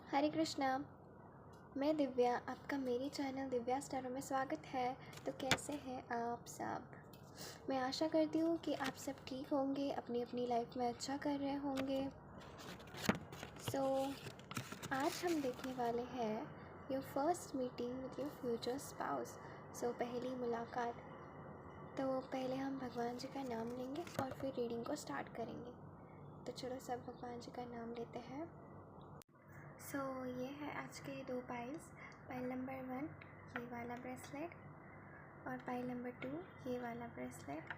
हरे कृष्णा। मैं दिव्या, आपका मेरे चैनल दिव्या स्टारों में स्वागत है। तो कैसे हैं आप सब? मैं आशा करती हूँ कि आप सब ठीक होंगे, अपनी अपनी लाइफ में अच्छा कर रहे होंगे। आज हम देखने वाले हैं your first meeting with your future spouse. पहली मुलाकात। तो पहले हम भगवान जी का नाम लेंगे और फिर रीडिंग को स्टार्ट करेंगे। तो चलो सब भगवान जी का नाम लेते हैं। ये है आज के 2 पाइल्स। पाइल नंबर 1 ये वाला ब्रेसलेट और पाइल नंबर 2 ये वाला ब्रेसलेट।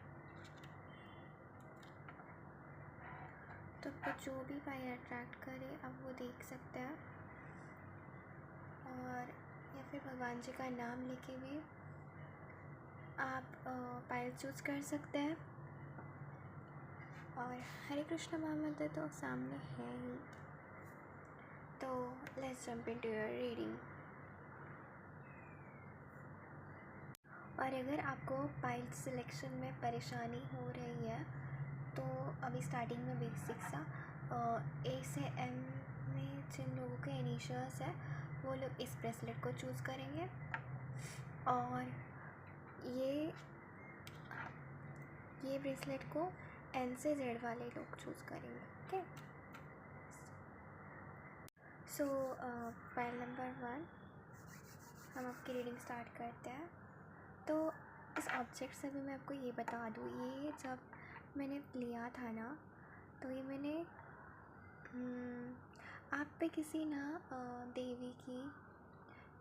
तो आपको जो भी पाइल अट्रैक्ट करे आप वो देख सकते हैं, और या फिर भगवान जी का नाम लेके भी आप पाइल चूज़ कर सकते हैं। और हरे कृष्ण महामंत्र तो सामने है ही। तो let's jump into your reading. और अगर आपको पाइल सिलेक्शन में परेशानी हो रही है तो अभी स्टार्टिंग में बेसिक सा ए से एम में जिन लोगों के इनिशियल्स है वो लोग इस ब्रेसलेट को चूज़ करेंगे, और ये ब्रेसलेट को एन से जेड वाले लोग चूज़ करेंगे। ओके, पाइल नंबर 1 हम आपकी रीडिंग स्टार्ट करते हैं। तो इस ऑब्जेक्ट से भी मैं आपको ये बता दूँ, ये जब मैंने लिया था ना तो ये मैंने आप पे किसी ना देवी की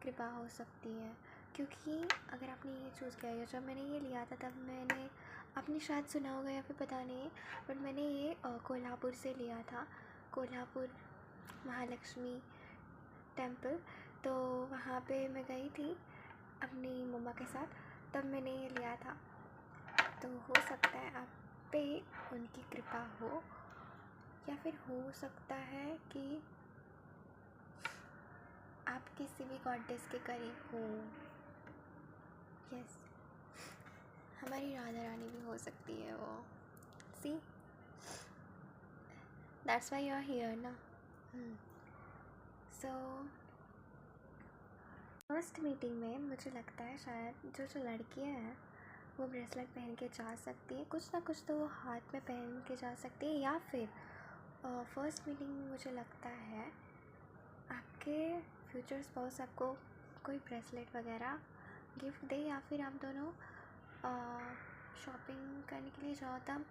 कृपा हो सकती है, क्योंकि अगर आपने ये चूज़ किया है, जब मैंने ये लिया था तब मैंने, आपने शायद सुना होगा या फिर पता नहीं, बट मैंने ये कोल्हापुर से लिया था। कोल्हापुर महालक्ष्मी टेम्पल। तो वहाँ पे मैं गई थी अपनी मम्मा के साथ, तब मैंने ये लिया था। तो हो सकता है आप पे उनकी कृपा हो, या फिर हो सकता है कि आप किसी भी गॉडेस के करीब हो। यस, हमारी राधा रानी भी हो सकती है वो। See, that's why you are here ना। फर्स्ट मीटिंग में मुझे लगता है शायद जो लड़कियां हैं वो ब्रेसलेट पहन के जा सकती है, कुछ ना कुछ तो वो हाथ में पहन के जा सकती है, या फिर फर्स्ट मीटिंग में मुझे लगता है आपके फ्यूचर स्पाउस आपको कोई ब्रेसलेट वगैरह गिफ्ट दे, या फिर आप दोनों शॉपिंग करने के लिए जाओ तब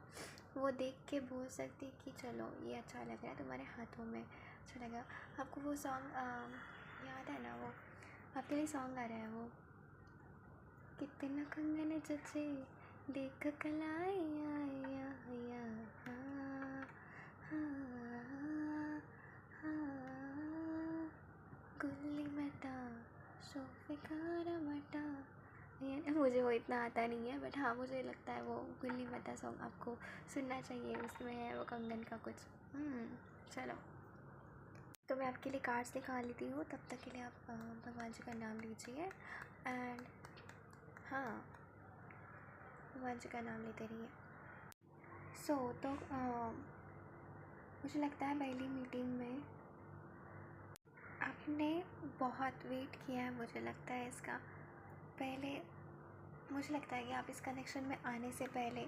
वो देख के बोल सकती है कि चलो ये अच्छा लग रहा है तुम्हारे हाथों में, अच्छा लगा। आपको वो सॉन्ग याद है ना, वो आपके लिए सॉन्ग आ रहा है, वो कितना कंगन जचे देख कलाइया गुल्ली मटा शोफिकार मटा। मुझे वो इतना आता नहीं है, बट हाँ मुझे लगता है वो गुल्ली मटा सॉन्ग आपको सुनना चाहिए, उसमें है वो कंगन का कुछ। चलो, तो मैं आपके लिए कार्ड्स दिखा लेती हूँ, तब तक के लिए आप भगवान जी का नाम लीजिए। एंड हाँ, भगवान जी का नाम लेते रहिए। तो मुझे लगता है पहली मीटिंग में आपने बहुत वेट किया है, मुझे लगता है इसका। पहले मुझे लगता है कि आप इस कनेक्शन में आने से पहले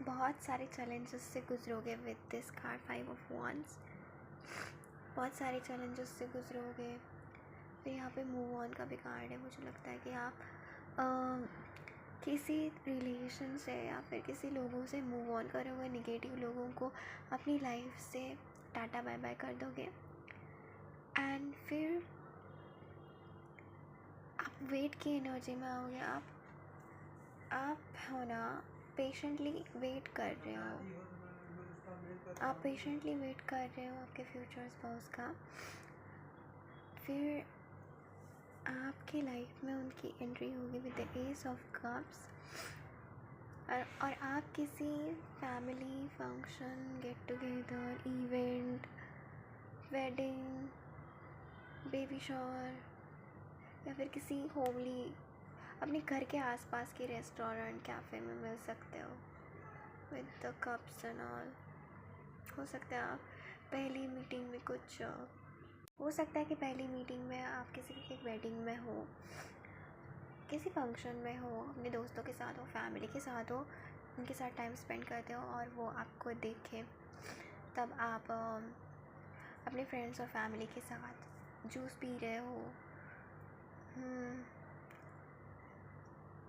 बहुत सारे चैलेंजेस से गुजरोगे with this card 5 of wands। बहुत सारे चैलेंजेस से गुजरोगे। फिर यहाँ पे मूव ऑन का भी कार्ड है। मुझे लगता है कि आप किसी रिलेशन से या फिर किसी लोगों से मूव ऑन करोगे, निगेटिव लोगों को अपनी लाइफ से टाटा बाय बाय कर दोगे, एंड फिर आप वेट की एनर्जी में आओगे। आप हो ना पेशेंटली वेट कर रहे हो, आप पेशेंटली वेट कर रहे हो आपके फ्यूचर स्पाउस का। फिर आपकी लाइफ में उनकी एंट्री होगी with the S of cups, और आप किसी family function, get together, event, wedding, baby shower, या फिर किसी होमली अपने घर के आसपास के रेस्टोरेंट, कैफ़े में मिल सकते हो with the cups and all. हो सकता है आप पहली मीटिंग में कुछ हो सकता है कि पहली मीटिंग में आप किसी की वेडिंग में हो, किसी फंक्शन में हो, अपने दोस्तों के साथ हो, फैमिली के साथ हो, उनके साथ टाइम स्पेंड करते हो और वो आपको देखें, तब आप अपने फ्रेंड्स और फैमिली के साथ जूस पी रहे हो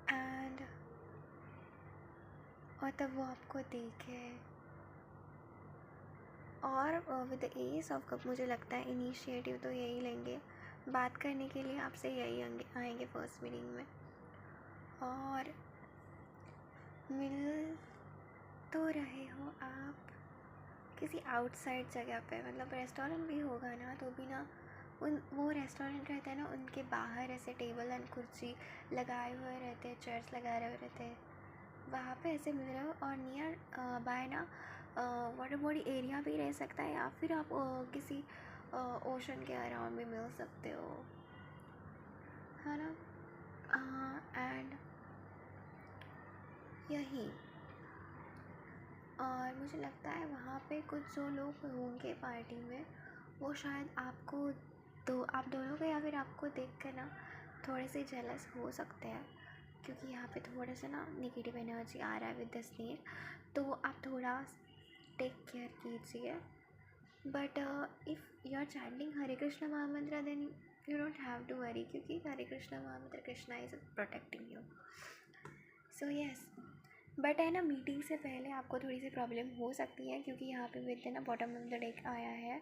एंड और तब वो आपको देखे। और with the S of cup मुझे लगता है इनिशिएटिव तो यही लेंगे, बात करने के लिए आपसे यही आएंगे फर्स्ट मीटिंग में और मिल तो रहे हो आप किसी आउटसाइड जगह पे, मतलब रेस्टोरेंट भी होगा ना तो भी ना वो रेस्टोरेंट रहते हैं ना, उनके बाहर ऐसे टेबल एंड कुर्सी लगाए हुए रहते हैं, चेयर्स लगाए हुए रहते हैं, वहाँ पे ऐसे मिल रहे हो। और नियर बाय ना वाटर बॉडी एरिया भी रह सकता है या फिर आप किसी ओशन के अराउंड भी मिल सकते हो, है ना। एंड यही, और मुझे लगता है वहाँ पे कुछ जो लोग होंगे पार्टी में वो शायद आपको आप दोनों को या फिर आपको देख कर ना थोड़े से जेलस हो सकते हैं, क्योंकि यहाँ पे थोड़ा सा ना नेगेटिव एनर्जी आ रहा है विद द स्नेक, तो आप थोड़ा टेक केयर कीजिए। But if you are chanting Hare Krishna mahamantra then you don't have to worry, क्योंकि Hare Krishna mahamantra Krishna is protecting you. So yes, but है ना मीटिंग से पहले आपको थोड़ी सी प्रॉब्लम हो सकती है, क्योंकि यहाँ पे विद ना बॉटम ऑफ द डेक आया है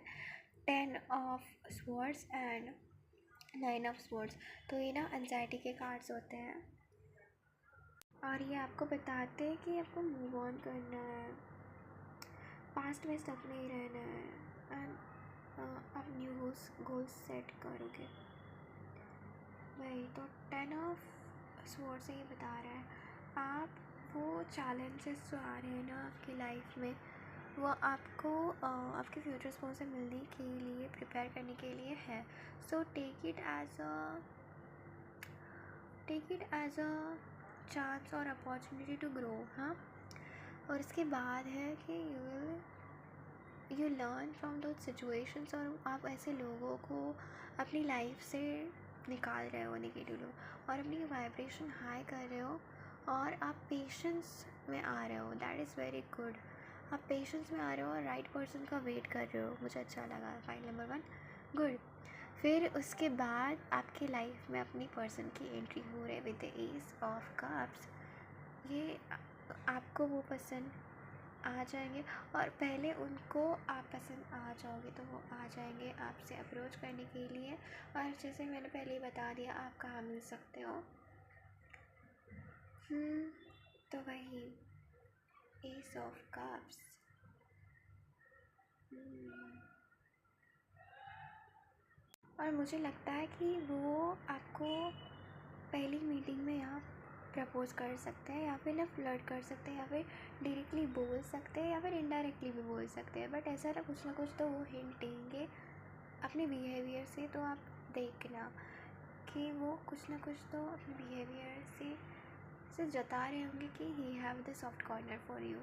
10 of swords and 9 of swords, तो ये ना एंजाइटी के कार्ड्स होते हैं और ये आपको बताते हैं कि आपको मूव ऑन करना है, पास्ट में स्टक नहीं रहना है एंड आप न्यू गोल्स सेट करोगे। वही तो 10 ऑफ स्वॉर्ड्स से ये बता रहा है आप वो चैलेंजेस जो आ रहे हैं ना आपकी लाइफ में, वो आपको आपके फ्यूचर स्पोर्ट से मिलने के लिए प्रिपेयर करने के लिए है। So take it as a chance और अपॉर्चुनिटी टू ग्रो। हाँ, और इसके बाद है कि you learn from those situations, और आप ऐसे लोगों को अपनी लाइफ से निकाल रहे हो नेगेटिव लोग, और अपनी वाइब्रेशन हाई कर रहे हो और आप पेशेंस में आ रहे हो, दैट इज़ वेरी गुड। आप पेशेंस में आ रहे हो और राइट पर्सन का वेट कर रहे हो, मुझे अच्छा लगा। File number 1 good. फिर उसके बाद आपके लाइफ में अपनी पर्सन की एंट्री हो रही है with the S of cups. ये आपको वो पसंद आ जाएंगे और पहले उनको आप पसंद आ जाओगे तो वो आ जाएंगे आपसे अप्रोच करने के लिए। और जैसे मैंने पहले ही बता दिया आप कहाँ मिल सकते हो, तो वही एस ऑफ कप्स। और मुझे लगता है कि वो आपको पहली मीटिंग में यहाँ प्रपोज कर सकते हैं या फिर ना फ्लर्ट कर सकते हैं या फिर डायरेक्टली बोल सकते हैं या फिर इनडायरेक्टली भी बोल सकते हैं, बट ऐसा ना कुछ तो वो हिंट देंगे अपने बिहेवियर से। तो आप देखना कि वो कुछ ना कुछ तो अपने बिहेवियर से जता रहे होंगे कि he have the soft corner for you.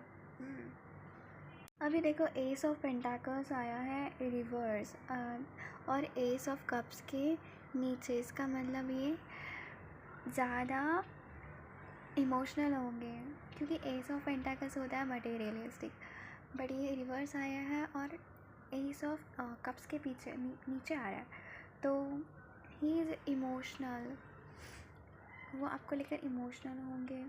अभी देखो एस ऑफ पेंटाकल्स आया है रिवर्स और एस ऑफ कप्स के नीचे, इसका मतलब ये ज़्यादा इमोशनल होंगे, क्योंकि एस ऑफ पेंटाकल्स होता है मटेरियलिस्टिक, बट ये रिवर्स आया है और एस ऑफ कप्स के पीछे नीचे आ रहा है, तो ही इज़ इमोशनल, वो आपको लेकर इमोशनल होंगे।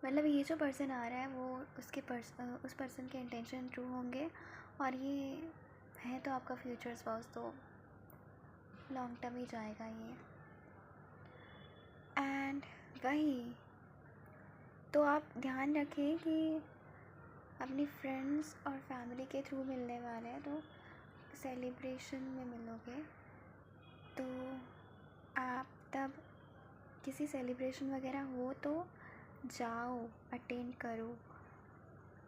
मतलब ये जो पर्सन आ रहा है वो उस पर्सन के इंटेंशन ट्रू होंगे, और ये है तो आपका फ्यूचर स्पाउस, तो लॉन्ग टर्म ही जाएगा ये। एंड वही तो आप ध्यान रखें कि अपनी फ्रेंड्स और फैमिली के थ्रू मिलने वाले हैं, तो सेलिब्रेशन में मिलोगे तो आप तब किसी सेलिब्रेशन वगैरह हो तो जाओ, अटेंड करो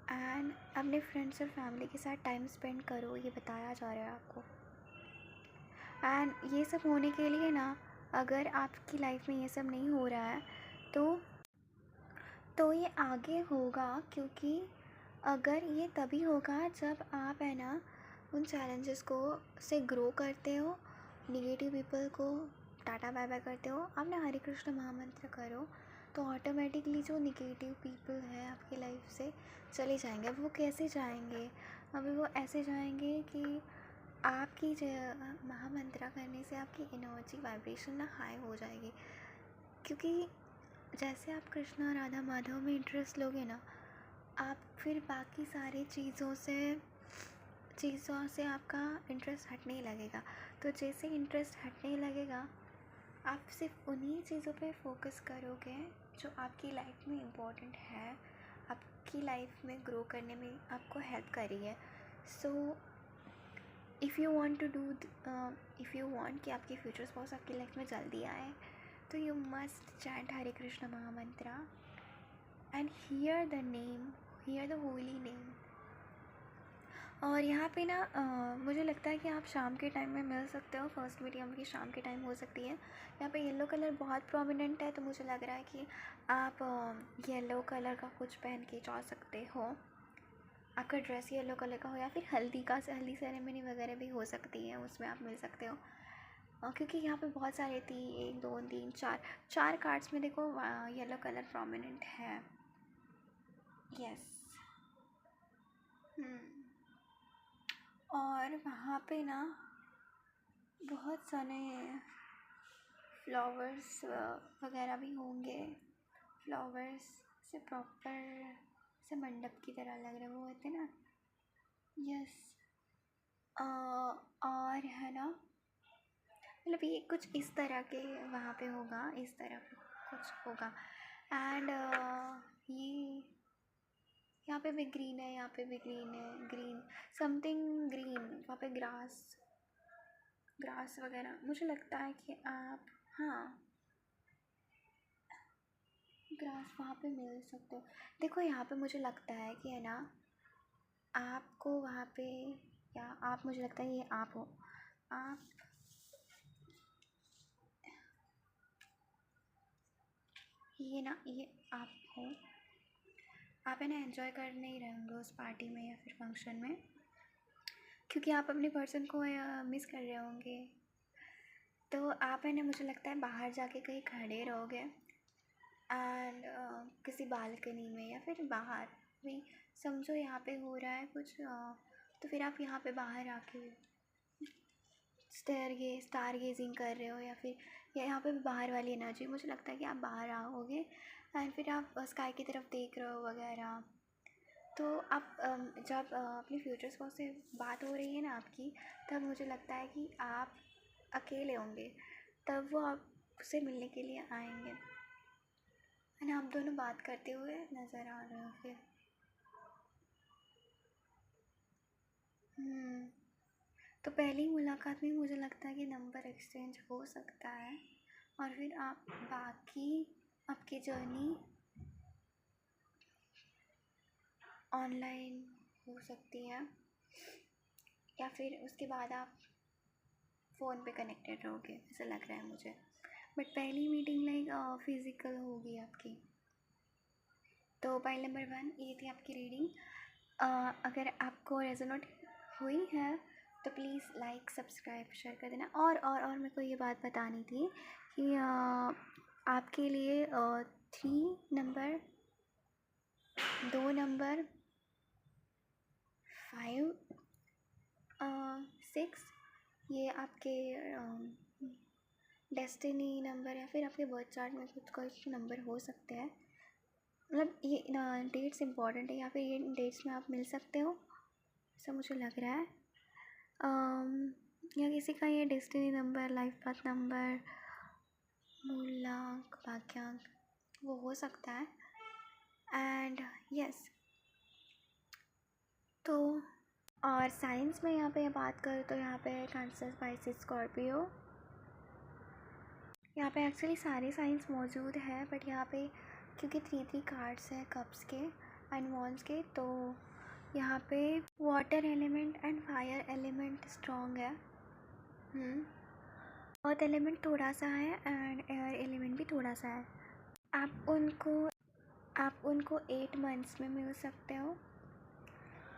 एंड अपने फ्रेंड्स और फैमिली के साथ टाइम स्पेंड करो, ये बताया जा रहा है आपको। एंड ये सब होने के लिए ना, अगर आपकी लाइफ में ये सब नहीं हो रहा है तो ये आगे होगा, क्योंकि अगर ये तभी होगा जब आप है ना उन चैलेंजेस को से ग्रो करते हो, निगेटिव पीपल को टाटा बाय बाय करते हो, आप ना हरे कृष्ण महामंत्र करो, तो ऑटोमेटिकली जो निगेटिव पीपल है आपकी लाइफ से चले जाएंगे। वो कैसे जाएंगे? अभी वो ऐसे जाएंगे कि आपकी महामंत्रा करने से आपकी एनर्जी वाइब्रेशन ना हाई हो जाएगी। क्योंकि जैसे आप कृष्णा राधा माधव में इंटरेस्ट लोगे ना, आप फिर बाकी सारी चीज़ों से आपका इंटरेस्ट हटने लगेगा। तो जैसे इंटरेस्ट हटने लगेगा, आप सिर्फ उन्हीं चीज़ों पे फोकस करोगे जो आपकी लाइफ में इम्पोर्टेंट है, आपकी लाइफ में ग्रो करने में आपको हेल्प कर रही है। सो इफ़ यू वांट कि आपकी फ्यूचर स्पाउस आपकी लाइफ में जल्दी आए, तो you must chant Hare Krishna mahamantra and hear the holy name. और यहाँ पे ना मुझे लगता है कि आप शाम के टाइम में मिल सकते हो। फर्स्ट मीटिंग की शाम के टाइम हो सकती है। यहाँ पे येलो कलर बहुत प्रोमिनेंट है, तो मुझे लग रहा है कि आप येलो कलर का कुछ पहन के जा सकते हो। आपका ड्रेस येलो कलर का हो, या फिर हल्दी सेरेमनी वगैरह भी हो सकती है, उसमें आप मिल सकते हो। क्योंकि यहाँ पे बहुत सारे 1 2 3 4 कार्ड्स में देखो येलो कलर प्रोमिनेंट है। यस। और वहाँ पे ना बहुत सारे फ्लावर्स वगैरह भी होंगे। फ्लावर्स से प्रॉपर से मंडप की तरह लग रहा है, वो होते ना। यस। और है ना, मतलब ये कुछ इस तरह के वहाँ पे होगा, इस तरह कुछ होगा। एंड ये यहाँ पे भी ग्रीन है, यहाँ पे भी ग्रीन है, ग्रीन समथिंग ग्रीन, वहाँ पे ग्रास वगैरह। मुझे लगता है कि आप, हाँ, ग्रास वहाँ पे मिल सकते हो। देखो यहाँ पे मुझे लगता है कि है ना, आपको वहाँ पे, या आप, मुझे लगता है ये आप हो, आप ये ना, ये आप हो, आप है ना एंजॉय कर नहीं रहे होंगे उस पार्टी में या फिर फंक्शन में, क्योंकि आप अपने पर्सन को मिस कर रहे होंगे। तो आप है ना, मुझे लगता है बाहर जाके कहीं खड़े रहोगे एंड किसी बालकनी में या फिर बाहर भी, समझो यहाँ पे हो रहा है कुछ, तो फिर आप यहाँ पे बाहर आके स्टार गेजिंग कर रहे हो, या फिर यहाँ पे भी बाहर वाली एनर्जी, मुझे लगता है कि आप बाहर आओगे एंड फिर आप स्काई की तरफ देख रहे हो वगैरह। तो आप जब अपनी फ्यूचर स्पाउस से बात हो रही है ना आपकी, तब मुझे लगता है कि आप अकेले होंगे, तब वो आपसे मिलने के लिए आएंगे एंड आप दोनों बात करते हुए नज़र आ रहे हो फिर। तो पहली मुलाकात में मुझे लगता है कि नंबर एक्सचेंज हो सकता है, और फिर आप बाकी आपकी जर्नी ऑनलाइन हो सकती है, या फिर उसके बाद आप फ़ोन पे कनेक्टेड रहोगे, ऐसा लग रहा है मुझे। बट पहली मीटिंग लाइक फिज़िकल होगी आपकी। तो पाइल नंबर 1 ये थी आपकी रीडिंग। अगर आपको रेजोनेट हुई है तो प्लीज़ लाइक सब्सक्राइब शेयर कर देना। और मेरे को ये बात बतानी थी कि आपके लिए 3 नंबर, 2 नंबर, 5, 6 ये आपके डेस्टिनी नंबर या फिर आपके बर्थ चार्ट में कुछ नंबर हो सकते हैं। मतलब ये डेट्स इंपॉर्टेंट है, या फिर ये डेट्स में आप मिल सकते हो, ऐसा मुझे लग रहा है। या किसी का ये destiny number, life path number, मूलांक, भाग्यांक, वो हो सकता है। एंड यस, तो और साइंस में यहाँ पे बात करूँ तो यहाँ पे कैंसर, स्पाइसिस, स्कॉर्पियो, यहाँ पे एक्चुअली सारे साइंस मौजूद है, बट यहाँ पे क्योंकि 3 कार्ड्स हैं कप्स के एंड वॉन्ड्स के, तो यहाँ पे water element and fire element strong है। अर्थ एलिमेंट थोड़ा सा है एंड एयर एलिमेंट भी थोड़ा सा है। आप उनको 8 मंथ्स में मिल सकते हो।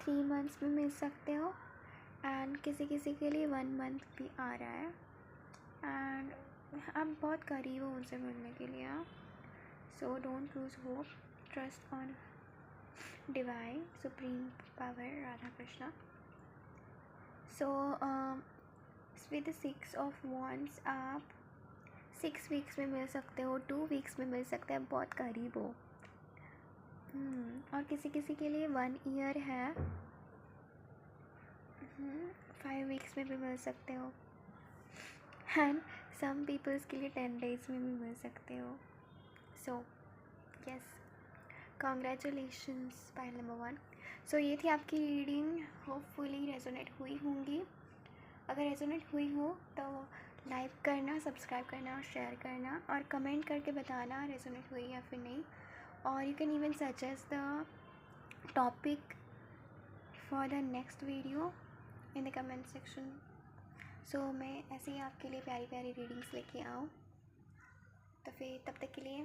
3 मंथ्स में मिल सकते हो, एंड किसी किसी के लिए 1 मंथ भी आ रहा है, एंड आप बहुत करीब हो उनसे मिलने के लिए। So don't lose hope, trust on divine supreme power Radha Krishna. So with 6 of wands आप 6 वीक्स में मिल सकते हो, 2 वीक्स में मिल सकते हैं, बहुत करीब हो। और किसी किसी के लिए 1 ईयर है, 5 वीक्स में भी मिल सकते हो, एंड सम पीपल्स के लिए 10 डेज में भी मिल सकते हो। So yes, congratulations pile number 1। सो ये थी आपकी रीडिंग, होपफुली रेजोनेट हुई होंगी। अगर रेजोनेट हुई हो तो लाइक करना, सब्सक्राइब करना और शेयर करना, और कमेंट करके बताना रेजोनेट हुई या फिर नहीं। और you can even suggest the topic for the next video in the comment section. So मैं ऐसे ही आपके लिए प्यारी प्यारी रीडिंग्स लेके आऊँ। तो फिर तब तक के लिए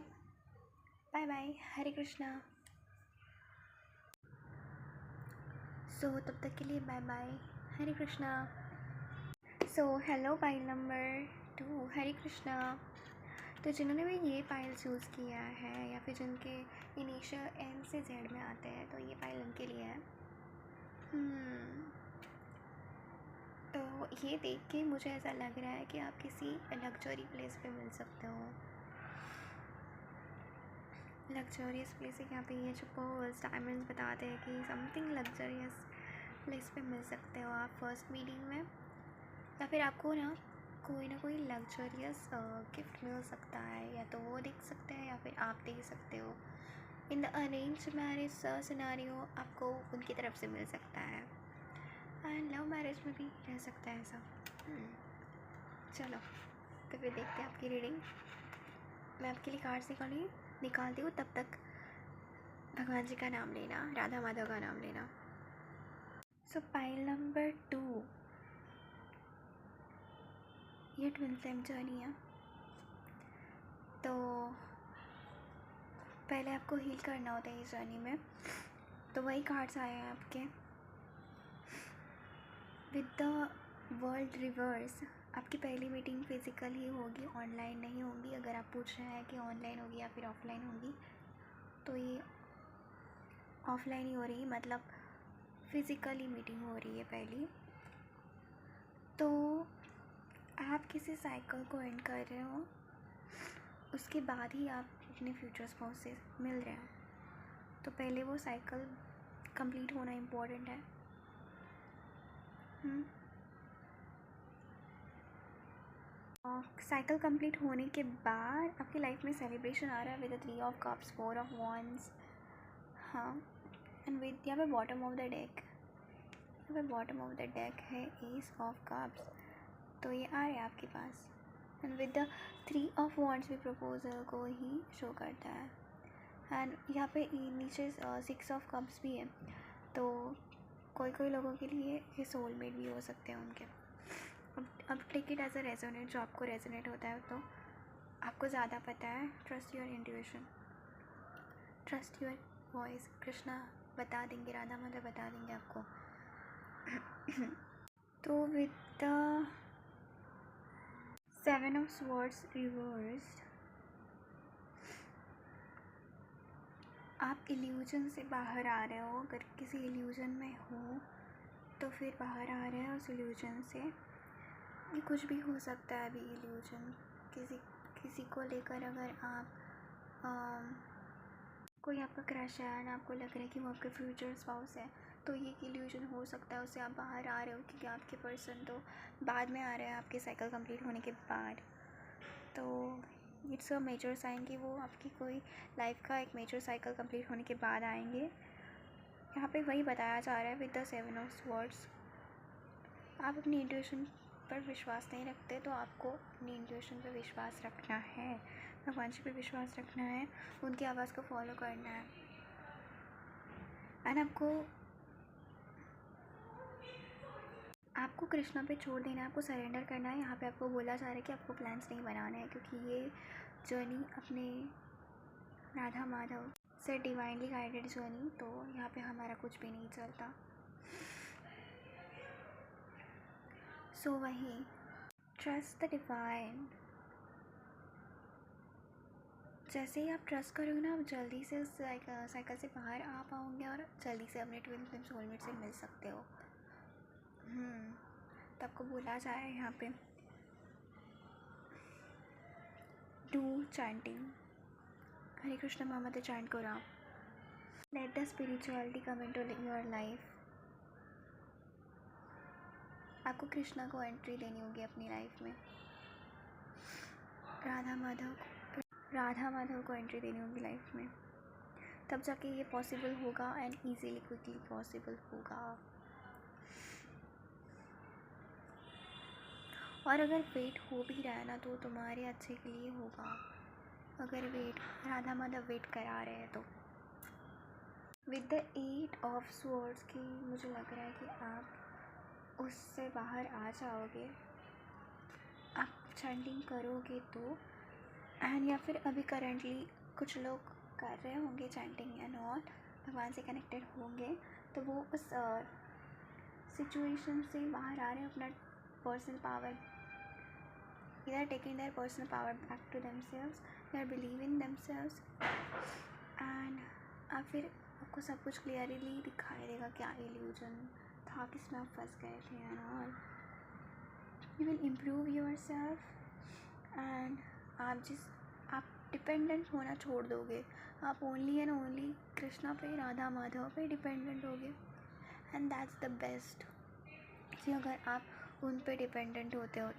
बाय बाय, हरे कृष्णा। तब तक के लिए बाय बाय, हरे कृष्णा। हेलो पाइल नंबर 2, हरे कृष्णा। तो जिन्होंने भी ये पाइल चूज़ किया है या फिर जिनके इनिशियल एन से जेड में आते हैं, तो ये पाइल उनके लिए है। तो ये देख के मुझे ऐसा लग रहा है कि आप किसी लग्जरी प्लेस पे मिल सकते हो। लग्जरियस प्लेस है यहाँ पे, ये जो पर्ल्स डायमंड्स बताते हैं कि समथिंग लग्जरियस प्लेस पे मिल सकते हो आप फर्स्ट मीटिंग में, या फिर आपको ना कोई लग्जरियस गिफ्ट मिल सकता है, या तो वो देख सकते हैं या फिर आप दे सकते हो। In the arrange marriage scenario आपको उनकी तरफ से मिल सकता है, एंड लव मैरिज में भी रह सकता है ऐसा। चलो तो फिर देखते हैं आपकी रीडिंग। मैं आपके लिए कार्ड्स निकालती हूँ, तब तक भगवान जी का नाम लेना, राधा माधव का नाम लेना। पाइल नंबर 2, ये ट्विन फ्लेम जर्नी है। तो पहले आपको हील करना होता है इस जर्नी में, तो वही कार्ड्स आए हैं आपके। विद द वर्ल्ड रिवर्स, आपकी पहली मीटिंग फिज़िकल ही होगी, ऑनलाइन नहीं होगी। अगर आप पूछ रहे हैं कि ऑनलाइन होगी या फिर ऑफलाइन होगी, तो ये ऑफलाइन ही हो रही है, मतलब फिज़िकली मीटिंग हो रही है पहली। तो आप किसी साइकिल को एंड कर रहे हो, उसके बाद ही आप अपने फ्यूचर स्पाउस से मिल रहे हैं, तो पहले वो साइकिल कंप्लीट होना इम्पोर्टेंट है। साइकिल कंप्लीट होने के बाद आपकी लाइफ में सेलिब्रेशन आ रहा है with 3 of cups, 4 of wands, हाँ, एंड विद यहाँ पे बॉटम ऑफ द डेक, यहाँ पे बॉटम ऑफ द डेक है एस ऑफ कप्स, तो ये आ रहा है आपके पास। And with the 3 of wands भी प्रपोजल को ही शो करता है, एंड यहाँ पे नीचे 6 ऑफ कप्स भी है, तो कोई लोगों के लिए ये सोलमेट भी हो सकते हैं उनके। अब take it as a resonate, जो आपको रेजोनेट होता है, तो आपको ज़्यादा पता है। Trust your intuition, trust your voice, Krishna बता देंगे, राधा माधव बता देंगे आपको। तो with the 7 of swords reversed, आप इल्यूजन से बाहर आ रहे हो। अगर किसी इल्यूजन में हो तो फिर बाहर आ रहे हैं उस इल्यूजन से। ये कुछ भी हो सकता है अभी इल्यूजन, किसी को लेकर। अगर आप कोई आपका क्रश है एंड आपको लग रहा है कि वो आपका फ्यूचर स्पाउस है, तो ये इल्यूजन हो सकता है, उससे आप बाहर आ रहे हो, क्योंकि आपके पर्सन तो बाद में आ रहे हैं आपके साइकिल कंप्लीट होने के बाद। तो इट्स अ मेजर साइन कि वो आपकी कोई लाइफ का एक मेजर साइकिल कंप्लीट होने के बाद आएंगे। यहाँ पे वही बताया जा रहा है विद द 7 ऑफ स्वॉर्ड्स। आप अपनी इंट्यूशन पर विश्वास नहीं रखते, तो आपको अपनी इंट्यूशन पर विश्वास रखना है, भगवान जी पर विश्वास रखना है, उनकी आवाज़ को फॉलो करना है, एंड आपको कृष्णा पे छोड़ देना है, आपको सरेंडर करना है। यहाँ पे आपको बोला जा रहा है कि आपको प्लान्स नहीं बनाने हैं, क्योंकि ये जर्नी अपने राधा माधव से डिवाइनली गाइडेड जर्नी, तो यहाँ पे हमारा कुछ भी नहीं चलता। सो वही ट्रस्ट द डिवाइन। जैसे ही आप ट्रस्ट करोगे ना, आप जल्दी से उस साइकिल से बाहर आ पाओगे और जल्दी से अपने ट्विन फ्लेम सोलमेट से मिल सकते हो। तो आपको बोला जा रहा है यहाँ पे डू चैंटिंग, हरे कृष्ण महामंत्र चैंट करो आप। Late the spirituality come into your life. आपको कृष्णा को एंट्री देनी होगी अपनी लाइफ में, राधा माधव को एंट्री देनी होगी लाइफ में, तब जाके ये पॉसिबल होगा एंड इजीली क्विकली पॉसिबल होगा। और अगर वेट हो भी रहा है ना तो तुम्हारे अच्छे के लिए होगा, अगर राधा माधव वेट करा रहे हैं तो। विद द 8 ऑफ स्वॉर्ड्स की मुझे लग रहा है कि आप उससे बाहर आ जाओगे, आप चैंटिंग करोगे तो। एंड या फिर अभी करेंटली कुछ लोग कर रहे होंगे चैंटिंग एंड ऑल, भगवान से कनेक्टेड होंगे, तो वो उस सिचुएशन से बाहर आ रहे हैं, अपना personal power, either taking their personal power back to themselves, they are believing themselves, and फिर आपको सब कुछ क्लियरली दिखाई देगा क्या इल्यूजन था, किसमें आप फंस गए थे and all. You will improve your self and आप डिपेंडेंट होना छोड़ दोगे, आप ओनली एंड ओनली कृष्णा पे, राधा माधव पे डिपेंडेंट होगे। एंड दैट्स द बेस्ट, कि अगर आप उन पे डिपेंडेंट होते हो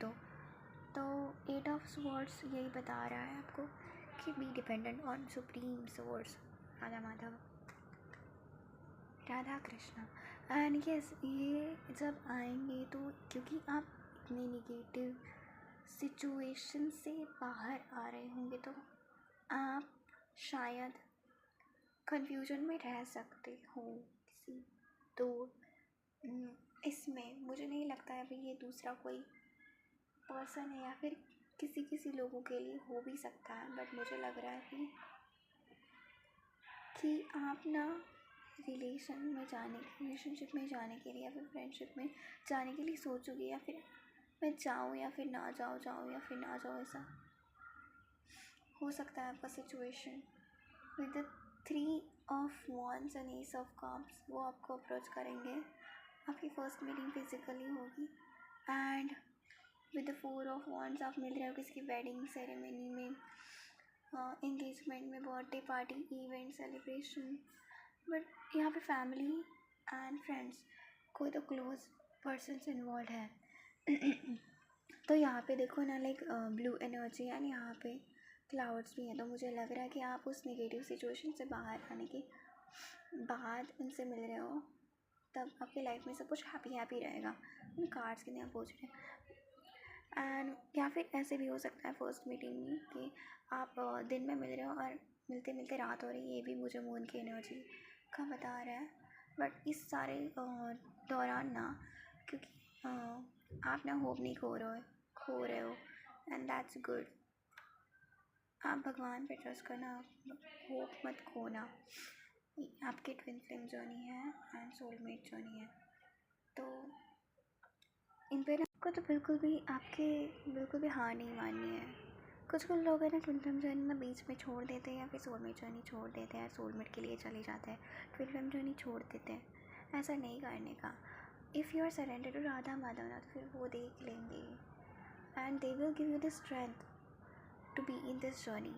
तो 8 ऑफ स्वॉर्ड्स यही बता रहा है आपको कि be dependent on supreme source, Radha Madhav, Radha Krishna. And yes, ये जब आएंगे तो क्योंकि आप इतने निगेटिव सिचुएशन से बाहर आ रहे होंगे तो आप शायद कंफ्यूजन में रह सकते हो किसी, तो इसमें मुझे नहीं लगता है अभी ये दूसरा कोई पर्सन है, या फिर किसी लोगों के लिए हो भी सकता है, बट मुझे लग रहा है कि आप ना रिलेशनशिप में जाने के लिए या फिर फ्रेंडशिप में जाने के लिए सोचोगे, या फिर मैं जाऊँ या फिर ना जाऊँ, या फिर ना जाऊँ, ऐसा हो सकता है आपका situation. With the 3 of wands and S of cups वो आपको अप्रोच करेंगे, आपकी फर्स्ट मीटिंग फिजिकली होगी। And with the 4 of wands आप मिल रहे हो किसी की वेडिंग सेरेमनी में, एंगेजमेंट में, birthday party, event, celebration, but यहाँ पे फैमिली एंड फ्रेंड्स, कोई तो क्लोज पर्सन्स इन्वॉल्व है। तो यहाँ पे देखो ना, लाइक ब्लू एनर्जी एंड यहाँ पे क्लाउड्स भी हैं, तो मुझे लग रहा है कि आप उस नेगेटिव सिचुएशन से बाहर आने के बाद उनसे मिल रहे हो, तब आपकी लाइफ में सब कुछ हैप्पी रहेगा। कार्ड्स के यहाँ पहुँच रहे हैं। एंड या फिर ऐसे भी हो सकता है फर्स्ट मीटिंग में कि आप दिन में मिल रहे हो और मिलते मिलते रात हो रही है, ये भी मुझे मून की एनर्जी का बता रहा है। बट इस सारे दौरान ना, क्योंकि आप ना होप नहीं खो रहे हो एंड दैट्स गुड। आप भगवान पे ट्रस्ट करना, होप मत खोना। आपकी ट्विन फ्लेम जर्नी है एंड सोलमेट जर्नी है, तो इन पे आपको तो बिल्कुल भी हार नहीं माननी है। कुछ लोग हैं ना ट्विन फ्लेम जर्नी ना बीच में छोड़ देते हैं, या फिर सोलमेट जर्नी छोड़ देते हैं, सोलमेट के लिए चले जाते हैं, ट्विन फ्लेम जर्नी छोड़ देते हैं। ऐसा नहीं करने का। If you are surrender to Radha Madhav ना, तो फिर वो देख लेंगे and they will give you the strength to be in this journey.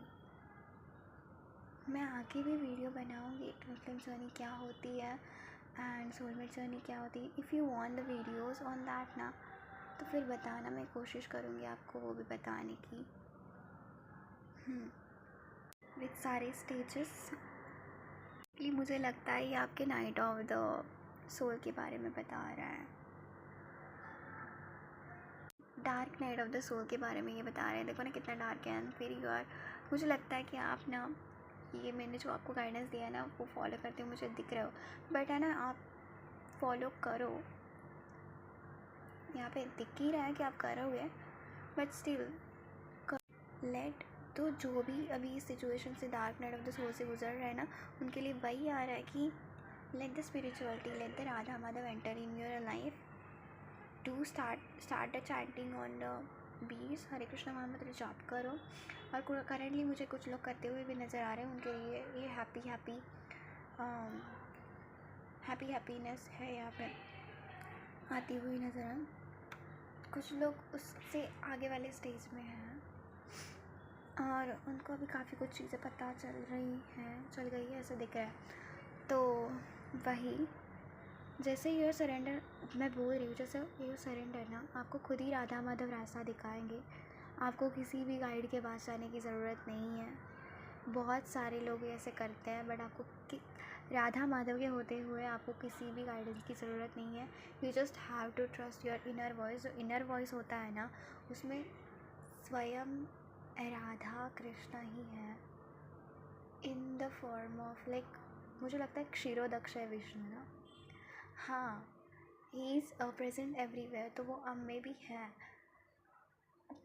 मैं आगे भी वीडियो बनाऊँगी ट्विन फ्लेम जर्नी क्या होती है एंड सोलमेट जर्नी क्या होती है। If you want the videos on that ना, तो फिर बताना, मैं कोशिश करूँगी आपको वो भी बताने की विद सारे स्टेजेस। मुझे लगता है ये आपके नाइट ऑफ द सोल के बारे में बता रहा है, dark night of the soul के बारे में ये बता रहे हैं। देखो ना कितना डार्क है। एंड फिर मुझे लगता है कि आप ना, ये मैंने जो आपको गाइडेंस दिया है ना, वो फॉलो करते हुए मुझे दिख रहे हो, बट है ना, आप फॉलो करो। यहाँ पे दिख ही रहा है कि आप करोगे, बट स्टिल लेट। तो जो भी अभी इस सिचुएशन से, dark night of the soul से गुजर रहे हैं ना, उनके लिए वही आ रहा है कि let the spirituality, let the Radha Madhav enter in your life do start the chanting on the beach, Hare Krishna mahamantra जाप करो। और करेंटली मुझे कुछ लोग करते हुए भी नज़र आ रहे हैं, उनके लिए ये हैप्पीनेस है यहाँ पे आती हुई नज़र आ। कुछ लोग उससे आगे वाले स्टेज में हैं और उनको अभी काफ़ी कुछ चीज़ें पता चल गई है, ऐसा दिख रहा है। तो वही जैसे यूर सरेंडर, मैं बोल रही हूँ, जैसे यूर सरेंडर ना आपको खुद ही राधा माधव रास्ता दिखाएंगे। आपको किसी भी गाइड के पास जाने की ज़रूरत नहीं है। बहुत सारे लोग ऐसे करते हैं, बट आपको राधा माधव के होते हुए आपको किसी भी गाइडेंस की ज़रूरत नहीं है। You just have to trust your inner voice. जो इनर वॉइस होता है ना, उसमें स्वयं राधा कृष्ण ही है, in the form of like, मुझे लगता है क्षीरोदक्ष है विष्णु ना। हाँ, ही इज़ प्रेजेंट एवरीवेयर, तो वो हम में भी है।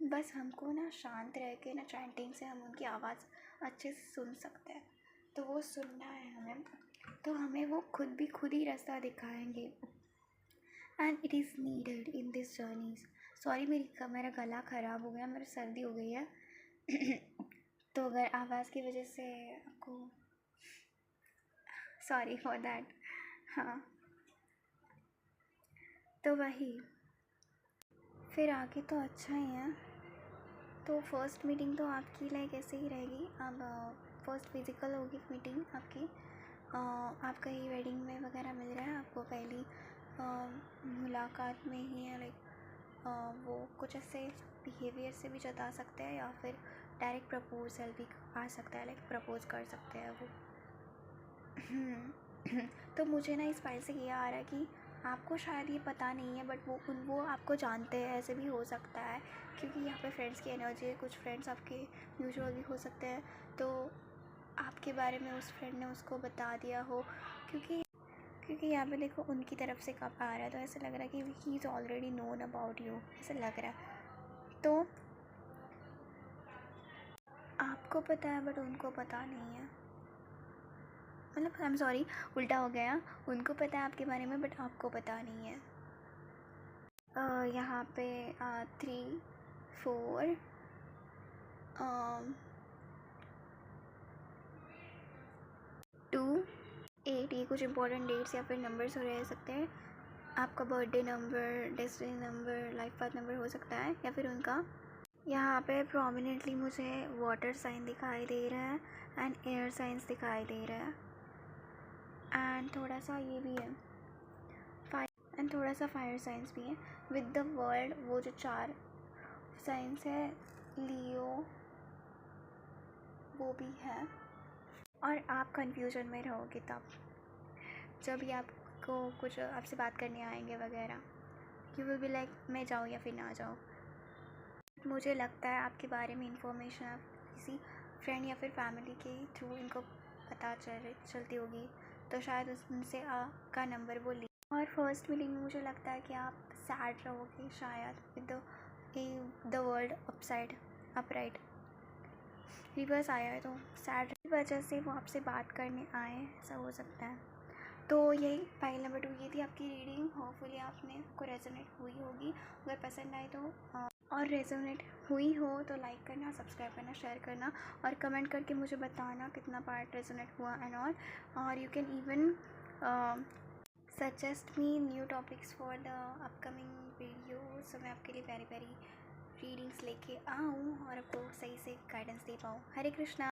बस हमको ना शांत रह के ना चैंटिंग से हम उनकी आवाज़ अच्छे से सुन सकते हैं, तो वो सुनना है हमें। तो हमें वो खुद ही रास्ता दिखाएंगे। And it is needed in this journeys. Sorry, मेरा गला ख़राब हो गया, मेरी सर्दी हो गई है तो अगर आवाज़ की वजह से आपको सॉरी फॉर दैट। हाँ, तो वही फिर आगे तो अच्छा ही है। तो फर्स्ट मीटिंग तो आपकी लाइक ऐसे ही रहेगी। अब फर्स्ट फिज़िकल होगी मीटिंग आपकी। आपका ही वेडिंग में वगैरह मिल रहा है आपको पहली मुलाकात में ही है। लाइक वो कुछ ऐसे बिहेवियर से भी जता सकते हैं या फिर डायरेक्ट प्रपोजल भी आ सकता है, लाइक प्रपोज कर सकते हैं वो। तो मुझे ना इस फाइल से ये आ रहा है कि आपको शायद ये पता नहीं है, बट वो आपको जानते हैं, ऐसे भी हो सकता है क्योंकि यहाँ पे फ्रेंड्स की एनर्जी है। कुछ फ्रेंड्स आपके म्यूचुअल भी हो सकते हैं, तो आपके बारे में उस फ्रेंड ने उसको बता दिया हो, क्योंकि यहाँ पे देखो उनकी तरफ से कब आ रहा है, तो ऐसा लग रहा है कि he is already known about you, ऐसा लग रहा है। तो आपको पता है बट उनको पता नहीं है, मतलब आई एम सॉरी, उल्टा हो गया। उनको पता है आपके बारे में बट आपको पता नहीं है। यहाँ पे 3, 4, 2, 8 ये कुछ इंपॉर्टेंट डेट्स या फिर नंबर्स हो रह सकते हैं। आपका birthday number, destiny number, life path number हो सकता है, या फिर उनका। यहाँ पे प्रोमिनेंटली मुझे वाटर साइन दिखाई दे रहा है एंड एयर साइंस दिखाई दे रहा है, एंड थोड़ा सा ये भी है एंड थोड़ा सा फायर साइंस भी है विद द वर्ल्ड। वो जो 4 साइंस है, लियो वो भी है। और आप कंफ्यूजन में रहोगे तब जब भी आपको कुछ आपसे बात करने आएंगे वगैरह, यू विल बी लाइक मैं जाऊँ या फिर ना जाऊँ। मुझे लगता है आपके बारे में इंफॉर्मेशन आप किसी फ्रेंड या फिर फैमिली के थ्रू इनको पता चलती होगी, तो शायद उनसे का नंबर वो ली। और फर्स्ट मीटिंग में मुझे लगता है कि आप सैड रहोगे शायद with the world upside upright, reverse आया है तो सैड की वजह से वो आपसे बात करने आए, ऐसा हो सकता है। तो यही फाइल नंबर 2 ये थी आपकी रीडिंग। होपफुली आपको रेजोनेट हुई होगी। अगर पसंद आए तो और रेजोनेट हुई हो तो लाइक करना, सब्सक्राइब करना, शेयर करना और कमेंट करके मुझे बताना कितना पार्ट रेजोनेट हुआ एंड ऑल। और you can even suggest me new topics for the upcoming video. So मैं आपके लिए प्यारी प्यारी रीडिंग्स लेके आऊँ और आपको सही से गाइडेंस दे पाऊँ। हरे कृष्णा।